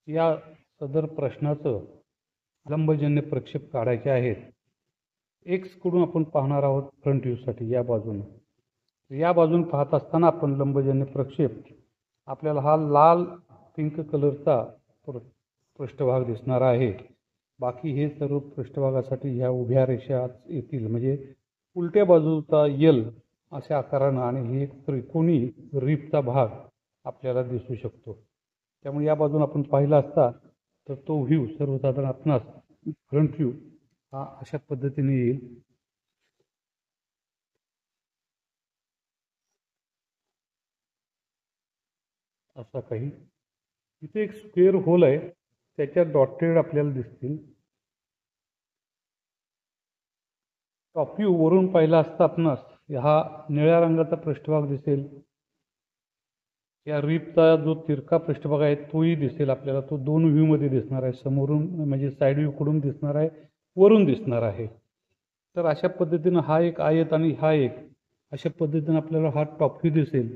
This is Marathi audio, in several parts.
या सदर प्रश्नाचं लंबजन्य प्रक्षेप काढायचे आहेत. एक्स कडून आपण पाहणार आहोत फ्रंट व्ह्यूसाठी या बाजूने. या बाजून पाहत असताना आपण लंबजन्य प्रक्षेप आपल्याला हा लाल पिंक कलरचा पृष्ठभाग दिसणार आहे. बाकी हे सर्व पृष्ठभागासाठी ह्या उभ्या रेषा येतील, म्हणजे उलट्या बाजूचा यल अशा आकारानं, आणि हे एक त्रिकोणी रिपचा भाग आपल्याला दिसू शकतो. त्यामुळे या बाजून आपण पाहिला असता तर तो व्ह्यू सर्वसाधारण आपणास फ्रंट व्ह्यू हा अशा पद्धतीने येईल. असा काही इथे एक स्क्वेअर होल आहे, त्याच्या डॉटेड आपल्याला दिसतील. टॉप व्ह्यू वरून पाहिला असता आपणास हा निळ्या रंगाचा पृष्ठभाग दिसेल. या रिपचा जो तिरका पृष्ठभाग आहे तोही दिसेल आपल्याला. तो दोन व्ह्यू मध्ये दिसणार आहे, समोरून म्हणजे साईड व्ह्यू कडून दिसणार आहे, वरून दिसणार आहे. तर अशा पद्धतीनं हा एक आयत आणि हा एक, अशा पद्धतीनं आपल्याला हा टॉप व्ह्यू दिसेल.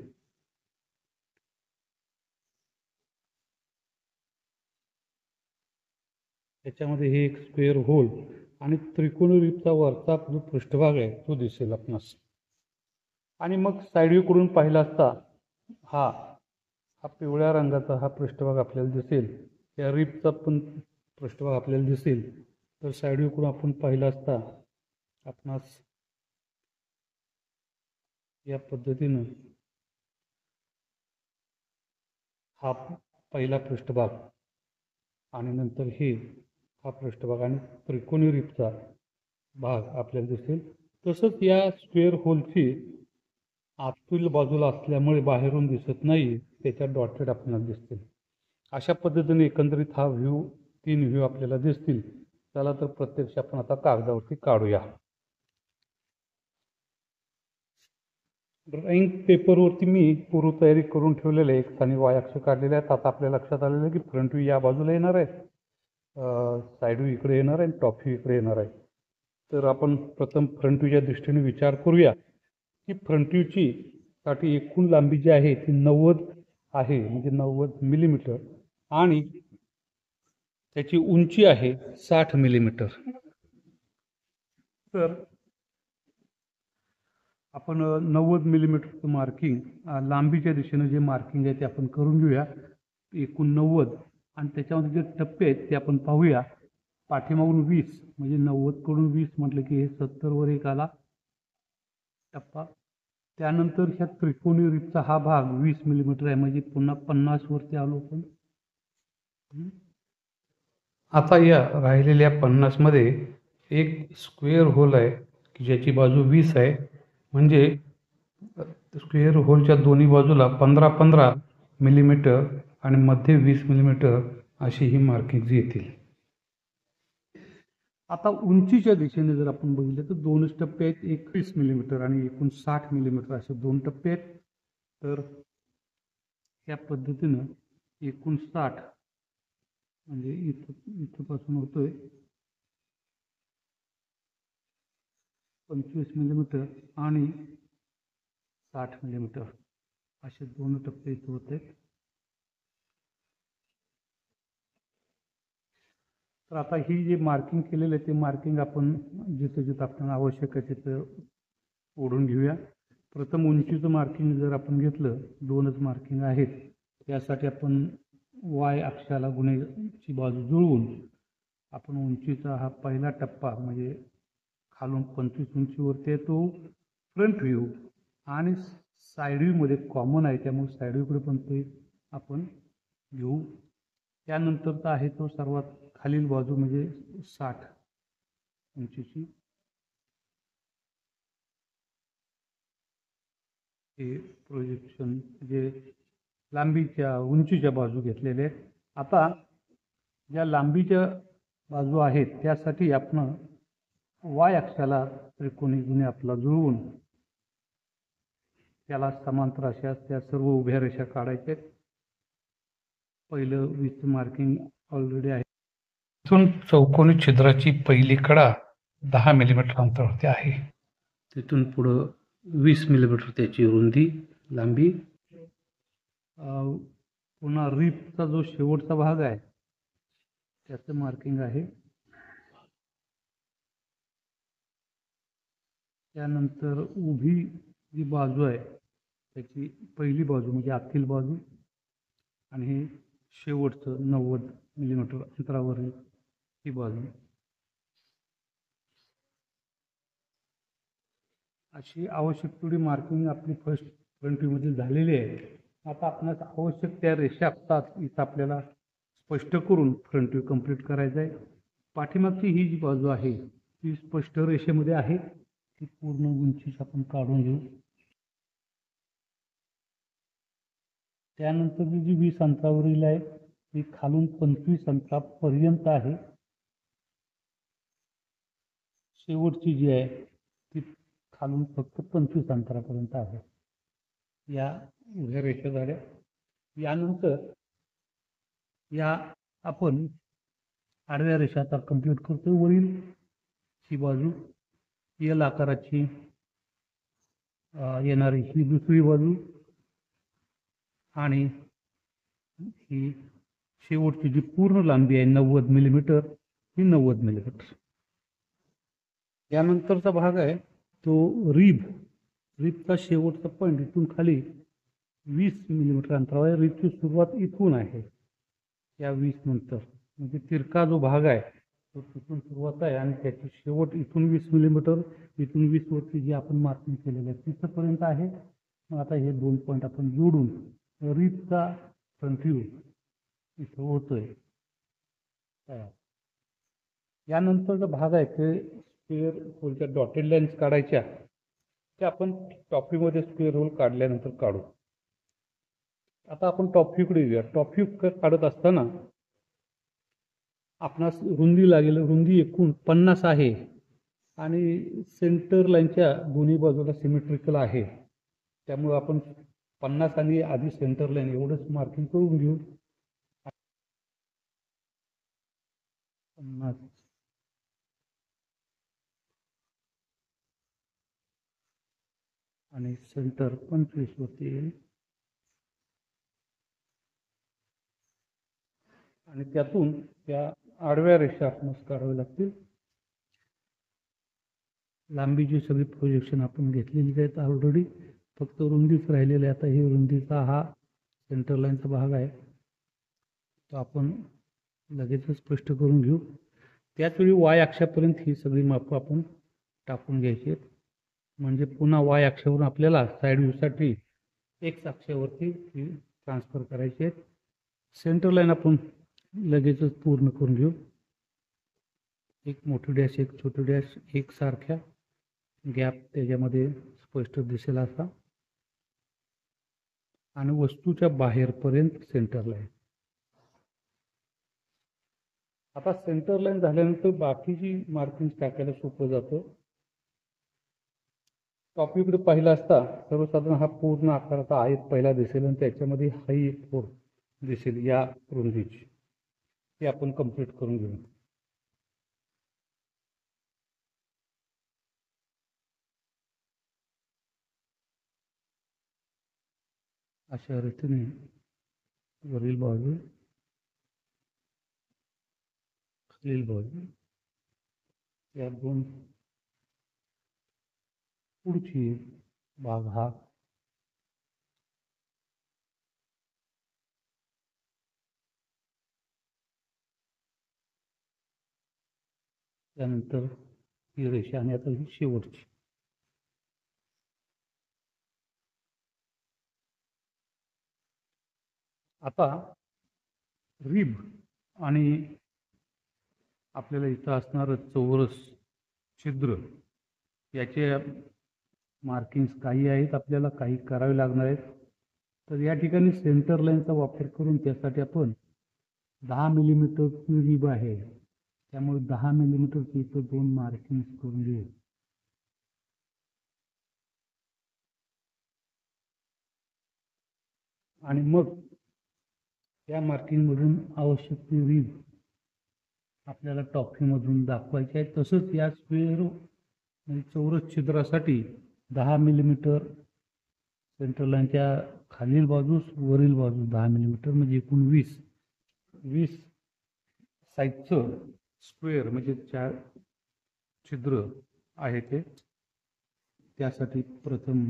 त्याच्यामध्ये हे एक स्क्वेअर होल आणि त्रिकोणी रिपचा वरचा जो पृष्ठभाग आहे तो दिसेल आपणास. आणि मग साईड व्ह्यू कडून पाहिला असता हा पिवळ्या रंगाचा हा पृष्ठभाग आपल्याला दिसेल. या रिपचा पण पृष्ठभाग आपल्याला दिसेल. तर साईड व्ह्यू कडून आपण पाहिला असता आपणास या पद्धतीनं हा पहिला पृष्ठभाग आणि नंतर हे हा पृष्ठभाग आणि त्रिकोणी रिपचा भाग आपल्याला दिसेल. तसंच या स्क्वेअर होलची आतील बाजूला असल्यामुळे बाहेरून दिसत नाही, त्याच्या डॉटेड आपल्याला दिसतील. अशा पद्धतीने एकंदरीत हा व्ह्यू, तीन व्ह्यू आपल्याला दिसतील. चला तर प्रत्यक्ष आपण आता कागदावरती काढूया. ड्रॉइंग पेपरवरती मी पूर्वतयारी करून ठेवलेलं आहे. एक्स आणि वाय अक्ष काढलेले आहेत. आता आपल्या लक्षात आलेलं आहे की फ्रंट व्ह्यू या बाजूला येणार आहे, साईड व्ह्यू इकडे येणार आहे आणि टॉप व्ह्यू इकडे येणार आहे. तर आपण प्रथम फ्रंट व्ह्यूच्या दृष्टीने विचार करूया की फ्रंट व्ह्यूची साठी एकूण लांबी जी आहे ती 90 आहे, म्हणजे 90 मिलीमीटर, आणि त्याची उंची आहे 60 मिलीमीटर. तर आपण 90 मिलीमीटरचं मार्किंग लांबीच्या दिशेनं जे मार्किंग आहे ते आपण करून घेऊया. एकूण 90 आणि त्याच्यामध्ये जे टप्पे आहेत ते आपण पाहूया. पाठीमागून 20, म्हणजे 90 कडून 20 म्हटलं की हे 70 वर एक आला टप्पा. त्यानंतर ह्या त्रिकोणी रिपचा हा भाग 20 मिलीमीटर आहे, म्हणजे पुन्हा 50 वरती आलो आपण. आता या राहिलेल्या 50 मध्ये एक स्क्वेअर होल आहे की ज्याची बाजू 20 आहे, म्हणजे स्क्वेअर होलच्या दोन्ही बाजूला 15-15 मिलीमीटर आणि मध्ये 20 मिलीमीटर अशी ही मार्किंग येतील. आता उंचीच्या दिशेने जर आपण बघितलं तर दोनच टप्पे आहेत, 21 मिलीमीटर आणि एकूण 60 मिलीमीटर असे दोन टप्पे आहेत. तर या पद्धतीनं एकूण 60, म्हणजे इथपासून होतोय 25 मिलीमीटर आणि 60 मिलीमीटर असे दोन टप्पे इथे होत आहेत. तर आता ही जे मार्किंग केलेलं आहे ते मार्किंग आपण जिथं जिथं आपल्याला आवश्यक आहे तिथं ओढून घेऊया. प्रथम उंचीचं मार्किंग जर आपण घेतलं, दोनच मार्किंग आहेत, त्यासाठी आपण वाय अक्षाला गुन्हेची बाजू जुळवून आपण उंचीचा हा पहिला टप्पा, म्हणजे खालून 25 उंचीवरती आहे तो फ्रंट व्ह्यू, आणि साईड व्ह्यूमध्ये कॉमन आहे त्यामुळे साईड व्ह्यूकडे पण ते आपण घेऊ. त्यानंतरचा आहे तो सर्वात खालील बाजू, म्हणजे 60 उंचीची. हे प्रोजेक्शन जे लांबीच्या उंचीच्या बाजू घेतलेले आहेत. आता ज्या लांबीच्या बाजू आहेत त्यासाठी आपण वाय अक्षाला त्रिकोणी गुणे आपला जुळवून त्याला समांतर अशा त्या सर्व उभ्या रेषा काढायच्या. पहिलं 20 मार्किंग ऑलरेडी आहे. इथून चौकोनी छिद्राची पहिली कडा 10 मिलीमीटर अंतरावरती आहे. तिथून पुढं 20 मिलीमीटर त्याची रुंदी, लांबी. पुन्हा रिपचा जो शेवटचा भाग आहे त्याचं मार्किंग आहे. त्यानंतर उभी जी बाजू आहे त्याची पहिली बाजू म्हणजे आतील बाजू आणि हे शेवटचं 90 मिलीमीटर अंतरावरील ही बाजू. अशी आवश्यक तेवढी मार्किंग आपली फर्स्ट फ्रंट व्ह्यूमध्ये झालेली आहे. आता आपणास आवश्यक त्या रेषा इथं आपल्याला स्पष्ट करून फ्रंट व्ह्यू कंप्लीट करायचा आहे. पाठीमागची ही जी बाजू आहे ती स्पष्ट रेषेमध्ये आहे. ती पूर्ण उंची आपण काढून घेऊ. त्यानंतर जी 20 अंतरावरील आहे ती खालून 25 अंतरापर्यंत आहे. शेवटची जी आहे ती खालून फक्त 25 अंतरापर्यंत आहे. या उभ्या रेषा झाल्या. यानंतर या आपण आडव्या रेषा आता कंप्लीट करतो. वरील ही बाजू एल आकाराची येणारी ही दुसरी बाजू आणि ही शेवटची जी पूर्ण लांबी आहे 90 मिलीमीटर ही 90 मिलीमीटर. यानंतरचा भाग आहे तो रिबचा शेवटचा पॉईंट इथून खाली 20 मिलीमीटर अंतरावर. रिबची सुरुवात इथून आहे. या 20 नंतर म्हणजे तिरका जो भाग आहे तो तिथून सुरुवात आहे आणि त्याची शेवट इथून 20 मिलीमीटर, इथून 20 वरती जी आपण मार्किंग केलेलं आहे तिथपर्यंत आहे. मग आता हे दोन पॉईंट आपण जोडून रिबचा फ्रंट व्ह्यू इथं होतोय. यानंतरचा भाग आहे ते स्क्वेअर होलच्या डॉटेड लाईन्स काढायच्या. ते आपण टॉप व्ह्यूमध्ये स्क्वेअर होल काढल्यानंतर काढू. आता आपण टॉप व्ह्यूकडे येऊया. टॉप व्ह्यू काढत असताना आपणास रुंदी लागेल. रुंदी एकूण 50 आहे आणि सेंटर लाईनच्या दोन्ही बाजूला सिमेट्रिकल आहे. त्यामुळे आपण 50 आणि आधी सेंटर लाईन एवढंच मार्किंग करून घेऊ. 50 आणि सेंटर 25 वरती येईल आणि त्यातून त्या आडव्या रेषा आपणास काढाव्या लागतील. लांबीची सगळी प्रोजेक्शन आपण घेतलेली आहेत ऑलरेडी. फक्त रुंदीच राहिलेली आहे. आता ही रुंदीचा हा सेंटर लाईनचा भाग आहे तो आपण लगेचच स्पष्ट करून घेऊ. त्याचवेळी वाय अक्षापर्यंत ही सगळी मापं आपण टाकून घ्यायची आहेत. म्हणजे पुन्हा वाय अक्षावरून आपल्याला साईड व्ह्यूसाठी एक्स अक्षावरती ट्रान्सफर करायची आहेत. सेंटर लाईन आपण लगेचच पूर्ण करून घेऊ. एक मोठी डॅश एक छोटी डॅश एक सारख्या गॅप त्याच्यामध्ये स्पष्ट दिसेल असा आणि वस्तूच्या बाहेरपर्यंत सेंटर लाईन. आता सेंटर लाईन झाल्यानंतर बाकीची मार्किंग टाकायला सोपं जातं. टॉप व्ह्यूकडे पाहिला असता सर्वसाधारण हा पूर्ण आकाराचा आयत पहिला दिसेल आणि त्याच्यामध्ये हाही एक फोड दिसेल या रुंदीची. ती आपण कंप्लीट करून घेऊ. अशा रीतीने वरील बाजू खालील बाजू या दोन पुढची भाग हा त्यानंतर ही रेषा आणि आता ही शेवटची. आता रिब आणि आपल्याला इथं असणारं चौरस छिद्र याचे मार्किंग्स काही आहेत, आपल्याला काही करावे लागणार आहेत. तर या ठिकाणी सेंटर लाईनचा वापर करून त्यासाठी आपण 10 मिलीमीटरची रिब आहे त्यामुळे 10 मिलीमीटरची इथं दोन मार्किंग्स करून घेऊ. आणि मग या मार्किंगमधून आवश्यक ती रिब आपल्याला टॉप व्ह्यूमधून दाखवायची आहे. तसंच या स्क्वेअर म्हणजे चौरस छिद्रासाठी 10 मिलीमीटर सेंटर लाईनच्या खालील बाजूस वरील बाजूस 10 मिलीमीटर म्हणजे एकूण 20 साईजचं स्क्वेअर म्हणजे 4 छिद्र आहे ते, त्यासाठी प्रथम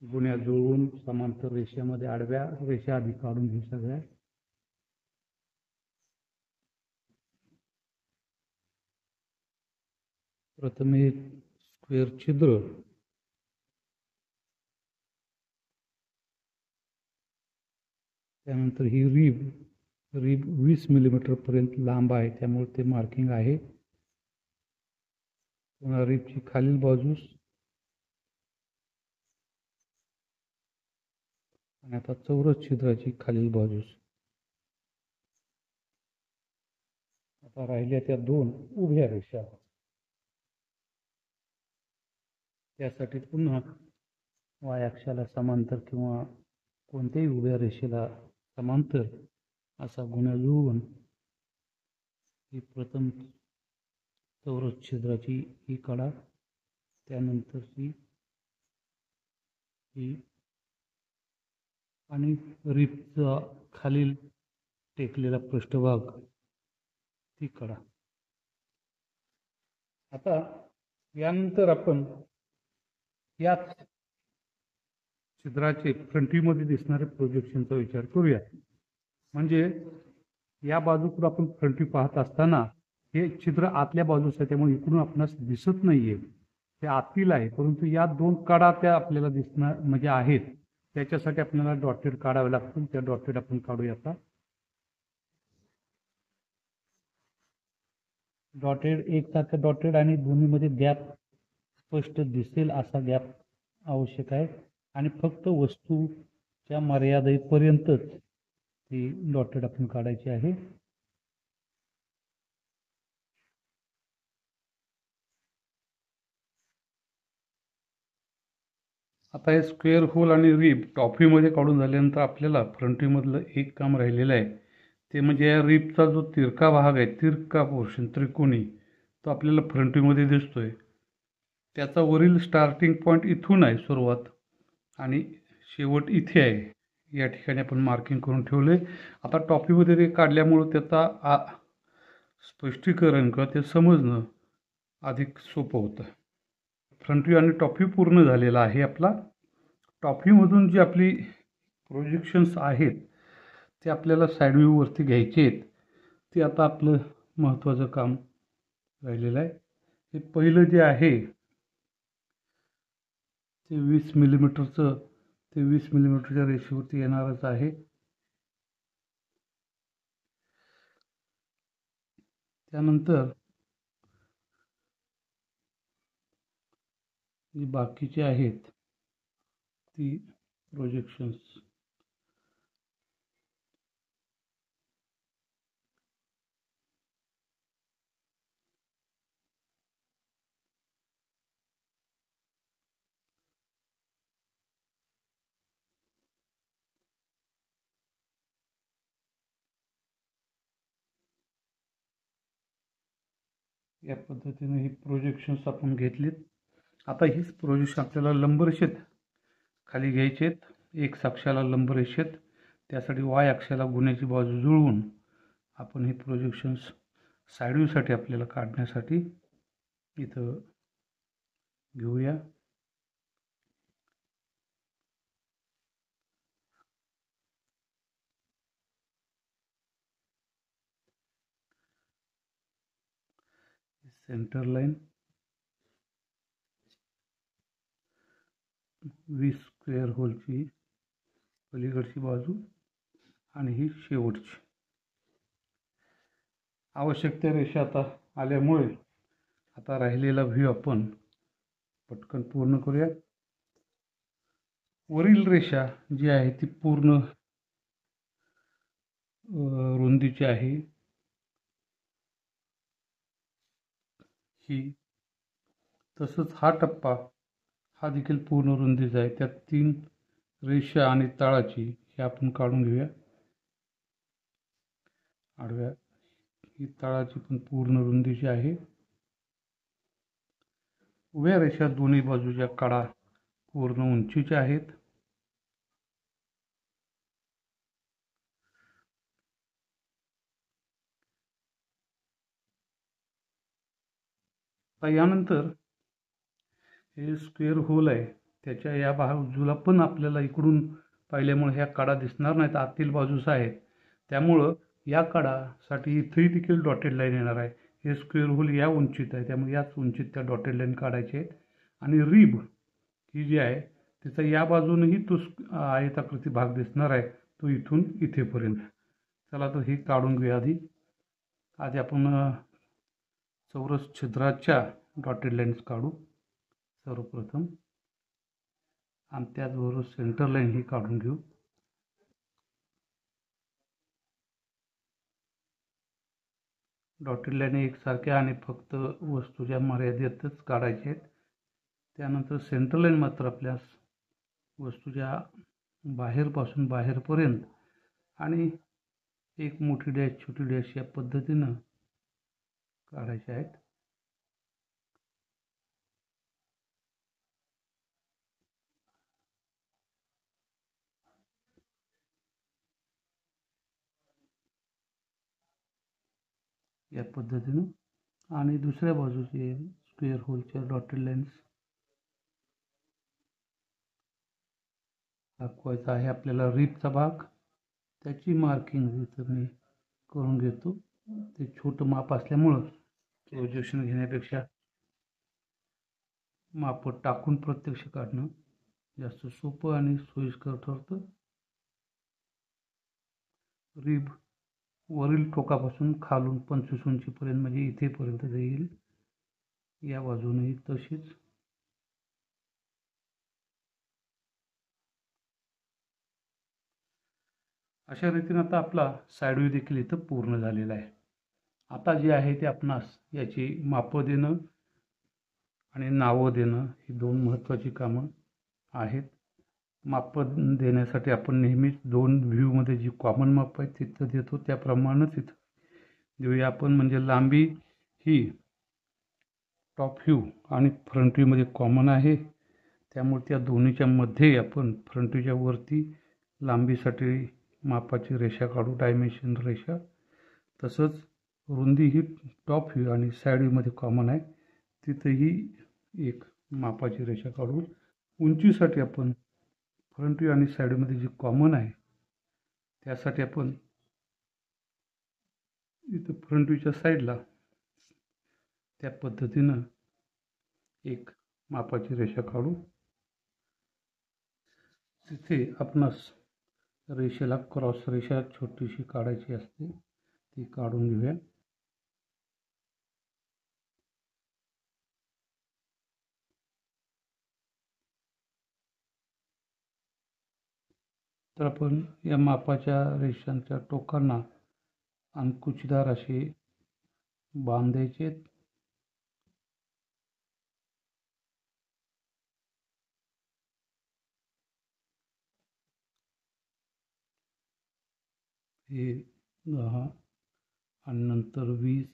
गुण्या जुळवून समांतर रेषेमध्ये आडव्या रेषा आधी काढून घेऊ सगळ्या. प्रथम हे स्क्वेअर छिद्र त्यानंतर ही रीब 20 मिलीमीटर पर्यंत लांब आहे, त्यामुळे ते मार्किंग आहे. पुन्हा रीबची खालील बाजूस आणि आता चौरस छिद्राची खालील बाजूस. आता राहिल्या त्या 2 उभ्या रेषा, त्यासाठी पुन्हा वाय अक्षाला समांतर किंवा कोणत्याही उभ्या रेषेला समांतर असा गुण्या जुळवून ही प्रथम चौरस छिद्राची ही कडा, त्यानंतरची ही आणि रीबचा खालील टेकलेला पृष्ठभाग ती कडा. आता यानंतर आपण याच छिद्राचे फ्रंट व्ह्यू मध्ये दिसणारे प्रोजेक्शनचा विचार करूया. म्हणजे या बाजूकडून आपण फ्रंट व्ह्यू पाहत असताना हे छिद्र आतल्या बाजूस आहे, त्यामुळे इकडून आपणास दिसत नाहीये, ते आतील आहे. परंतु या 2 कडा त्या आपल्याला दिसणार म्हणजे आहेत, त्याच्यासाठी आपल्याला डॉटेड काढावे लागतील. त्या डॉटेड आपण काढूया. आता डॉटेड एकसारखं डॉटेड आणि दोन्हीमध्ये गॅप स्पष्ट दिसेल असा गॅप आवश्यक आहे, आणि फक्त वस्तूच्या मर्यादेपर्यंतच ती डॉटेड आपण काढायची आहे. आता हे स्क्वेअर होल आणि रीब टॉप व्ह्यू मध्ये काढून झाल्यानंतर आपल्याला फ्रंट व्ह्यू मधलं एक काम राहिलेलं आहे, ते म्हणजे या रीबचा जो तिरका भाग आहे, तिरका पोर्शन त्रिकोणी, तो आपल्याला फ्रंट व्ह्यू मध्ये दिसतोय. त्याचा वरील स्टार्टिंग पॉईंट इथून आहे सुरुवात, आणि शेवट इथे आहे. या ठिकाणी आपण मार्किंग करून ठेवले. आता टॉप व्ह्यू मध्ये ते काढल्यामुळे त्याचा स्पष्टीकरण किंवा ते समजणं अधिक सोपं होतं. फ्रंट व्ह्यू आणि टॉप व्ह्यू पूर्ण झालेला आहे आपला. टॉप व्ह्यू मधून जी आपली प्रोजेक्शन्स आहेत ते आपल्याला साईड व्ह्यू वरती घ्यायचे आहेत. ते आता आपलं महत्त्वाचं काम राहिलेलं आहे. हे पहिलं जे आहे ते 20 मिलीमीटरचं, ते 20 मिलीमीटरच्या रेषेवरती येणारच आहे. त्यानंतर जी बाकीचे आहेत ती प्रोजेक्शन्स या पद्धतीने ही प्रोजेक्शन्स आपण घेतलीत. आता हीच प्रोजेक्शन आपल्याला लंबरेषेत खाली घ्यायचे आहेत, एक्स अक्षाला लंबरेषेत. त्यासाठी वाय अक्षाला गुण्याची बाजू जुळवून आपण ही प्रोजेक्शन्स साईड व्ह्यूसाठी आपल्याला काढण्यासाठी इथं घेऊया. सेंटर लाईन 20 स्क्वेअर होलची पलीकडची बाजू आणि ही शेवटची. आवश्यक त्या रेषा आता आल्यामुळे आता राहिलेला व्ह्यू आपण पटकन पूर्ण करूया. वरील रेषा जी आहे ती पूर्ण रुंदीची आहे. ही तसंच हा टप्पा हा देखील पूर्ण रुंदीचा आहे. त्यात 3 रेषा आणि तळाची हे आपण काढून घेऊया. आडव्या ही तळाची पण पूर्ण रुंदीची आहे. उभ्या रेषा दोन्ही बाजूच्या कडा पूर्ण उंचीच्या आहेत. आता यानंतर हे स्क्वेअर होल आहे त्याच्या या बाजूला पण आपल्याला इकडून पाहिल्यामुळे ह्या कडा दिसणार नाहीत, आतील बाजूस आहेत. त्यामुळं या कडासाठी 3 देखील डॉटेड लाईन येणार आहे. हे स्क्वेअर होल या उंचीत आहे, त्यामुळे याच उंचीत त्या डॉटेड लाईन काढायचे आहेत. आणि रिब ही जी आहे त्याचा या बाजूनही तो आयताकृती भाग दिसणार आहे, तो इथून इथेपर्यंत. चला तर हे काढून घेऊया. आधी आपण चौरस छिद्राच्या डॉटेड लाईन्स काढू सर्वप्रथम, आणि त्याचबरोबर सेंटर लाईन ही काढून घेऊ. डॉटेड लाईन एकसारख्या आणि फक्त वस्तूच्या मर्यादेतच काढायचे आहेत. त्यानंतर सेंटर लाईन मात्र आपल्यास वस्तूच्या बाहेरपासून बाहेरपर्यंत आणि एक मोठी डॅश छोटी डॅश या पद्धतीनं काढायचे आहेत. या पद्धतीनं. आणि दुसऱ्या बाजूचे स्क्वेअर होलच्या डॉटेड लाईन्स दाखवायचा आहे आपल्याला. रिबचा भाग त्याची मार्किंग इथं मी करून घेतो. ते छोटं माप असल्यामुळं प्रोजेक्शन घेण्यापेक्षा माप टाकून प्रत्यक्ष काढणं जास्त सोपं आणि सोयीस्कर ठरतं. रिब वरील टोकापासून खालून 25 उंचीपर्यंत म्हणजे इथेपर्यंत जाईल. या बाजूनही तशीच. अशा रीतीने आता आपला साईड व्ह्यू देखील इथं पूर्ण झालेला आहे. आता जे आहे ते आपणास याची मापं देणं आणि नावं देणं ही 2 महत्त्वाची कामं आहेत. मापं देण्यासाठी आपण नेहमीच 2 व्ह्यूमध्ये जी कॉमन माप आहे तिथं देतो, त्याप्रमाणेच इथं देऊया आपण. म्हणजे लांबी ही टॉप व्ह्यू आणि फ्रंट व्ह्यूमध्ये कॉमन आहे, त्यामुळे त्या दोन्हीच्या मध्ये आपण फ्रंट व्ह्यूच्या वरती लांबीसाठी मापाची रेषा काढू, डायमेन्शन रेषा. तसंच रुंदी ही टॉप व्ह्यू आणि साईड व्ह्यूमध्ये कॉमन आहे, तिथंही एक मापाची रेषा काढू. उंचीसाठी आपण फ्रंट व्ह्यू आणि साईड व्ह्यूमध्ये जी कॉमन आहे त्यासाठी आपण इथं फ्रंट व्ह्यूच्या साईडला त्या पद्धतीनं एक मापाची रेषा काढू. तिथे आपणास रेषेला क्रॉस रेषा छोटीशी काढायची असते, ती काढून घेऊया. तर आपण या मापाच्या रेषांच्या टोकांना अंकुचदार असे बांधायचे. हे 10 आणि नंतर 20,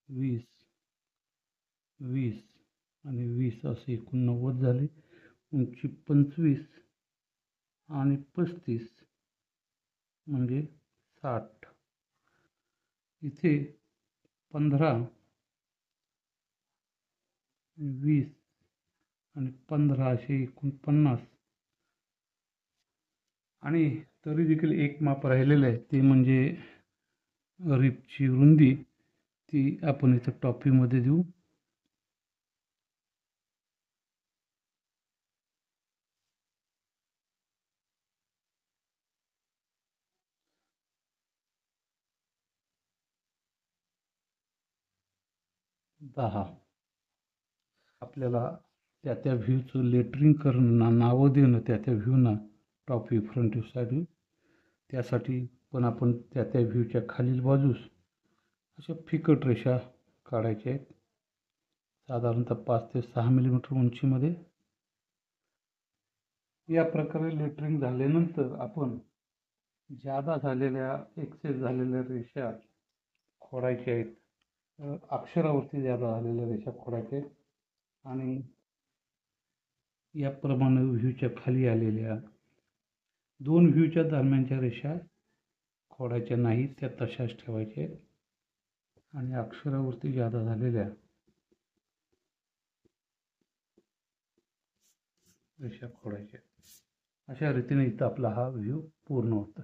20, 20 आणि 20 असे एकूण 90 झाले. उंची 25 आणि 35 म्हणजे 60. इथे 15, 20 आणि 15 असे एकूण 50. आणि तरी देखील एक माप राहिलेलं आहे, ते म्हणजे रिबची रुंदी. ती आपण इथं टॉप व्ह्यूमध्ये देऊ. दहा. आपल्याला त्या व्ह्यूचं लेटरिंग करणं, नावं देणं त्या व्ह्यूना, top view, front view, side view. त्यासाठी पण आपण त्या व्ह्यूच्या खालील बाजूस अशा फिकट रेषा काढायच्या आहेत, साधारणतः 5 ते 6 मिलीमीटर उंचीमध्ये. या प्रकारे लेटरिंग झाल्यानंतर आपण जादा झालेल्या, एक्सेस झालेल्या रेषा खोडायच्या आहेत. अक्षरावरती जादा झालेल्या रेषा खोडायच्या आहेत. आणि याप्रमाणे व्ह्यूच्या खाली आलेल्या 2 व्ह्यूच्या दरम्यानच्या रेषा खोडायच्या नाहीत, त्या तशाच ठेवायच्या आहेत. आणि अक्षरावरती जादा झालेल्या रेषा खोडायच्या. अशा रीतीने इथं आपला हा व्ह्यू पूर्ण होतो.